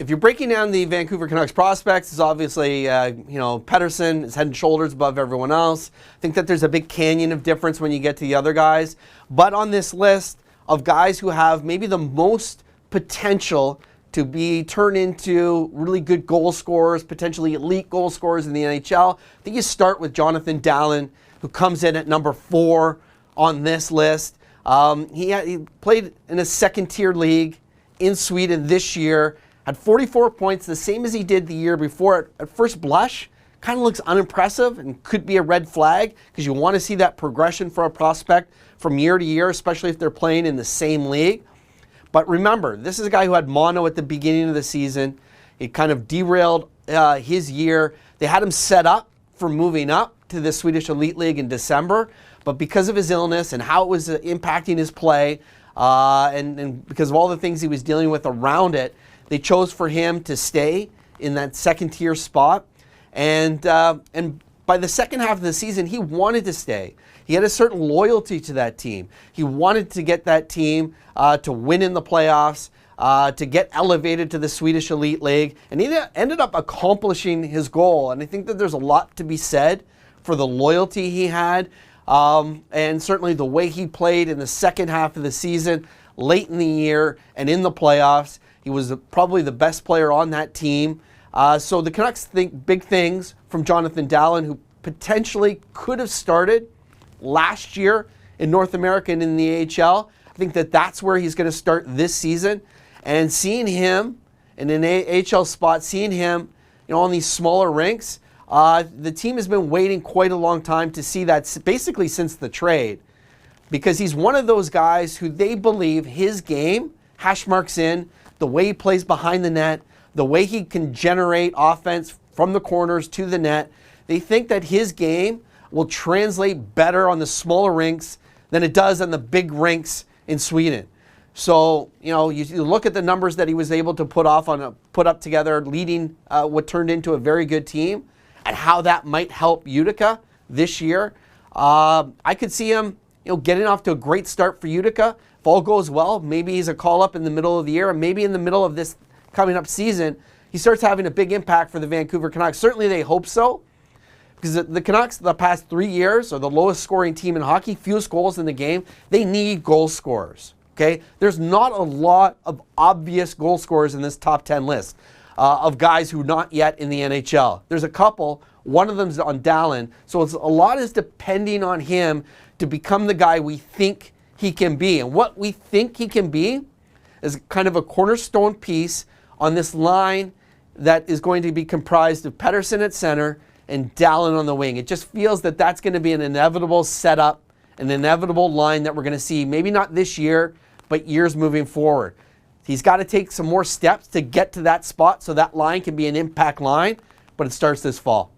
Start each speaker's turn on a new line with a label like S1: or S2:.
S1: If you're breaking down the Vancouver Canucks prospects, it's obviously, Pettersson is head and shoulders above everyone else. I think that there's a big canyon of difference when you get to the other guys. But on this list of guys who have maybe the most potential to be turned into really good goal scorers, potentially elite goal scorers in the NHL, I think you start with Jonathan Dahlén, who comes in at number 4 on this list. He played in a second-tier league in Sweden this year. Had 44 points, the same as he did the year before. At first blush, kind of looks unimpressive and could be a red flag because you want to see that progression for a prospect from year to year, especially if they're playing in the same league. But remember, this is a guy who had mono at the beginning of the season. It kind of derailed his year. They had him set up for moving up to the Swedish Elite League in December, but because of his illness and how it was impacting his play, and because of all the things he was dealing with around it, they chose for him to stay in that second-tier spot. And by the second half of the season, he wanted to stay. He had a certain loyalty to that team. He wanted to get that team to win in the playoffs, to get elevated to the Swedish Elite League. And he ended up accomplishing his goal. And I think that there's a lot to be said for the loyalty he had, and certainly the way he played in the second half of the season, late in the year, and in the playoffs. He was probably the best player on that team. So the Canucks think big things from Jonathan Dahlén, who potentially could have started last year in North America and in the AHL. I think that that's where he's going to start this season. And seeing him in an AHL spot, seeing him on these smaller rinks, the team has been waiting quite a long time to see that, basically since the trade. Because he's one of those guys who they believe his game, hash marks in, the way he plays behind the net, the way he can generate offense from the corners to the net, they think that his game will translate better on the smaller rinks than it does on the big rinks in Sweden. So, you look at the numbers that he was able to put up together, leading what turned into a very good team, and how that might help Utica this year. I could see him, getting off to a great start for Utica. If all goes well, maybe he's a call-up in the middle of the year, and maybe in the middle of this coming up season, he starts having a big impact for the Vancouver Canucks. Certainly they hope so, because the Canucks, the past 3 years, are the lowest scoring team in hockey, fewest goals in the game. They need goal scorers, okay? There's not a lot of obvious goal scorers in this top 10 list of guys who are not yet in the NHL. There's a couple. One of them's on Dahlén. So a lot is depending on him to become the guy we think he can be. And what we think he can be is kind of a cornerstone piece on this line that is going to be comprised of Pettersson at center and Dahlén on the wing. It just feels that that's going to be an inevitable setup, an inevitable line that we're going to see, maybe not this year, but years moving forward. He's got to take some more steps to get to that spot so that line can be an impact line, but it starts this fall.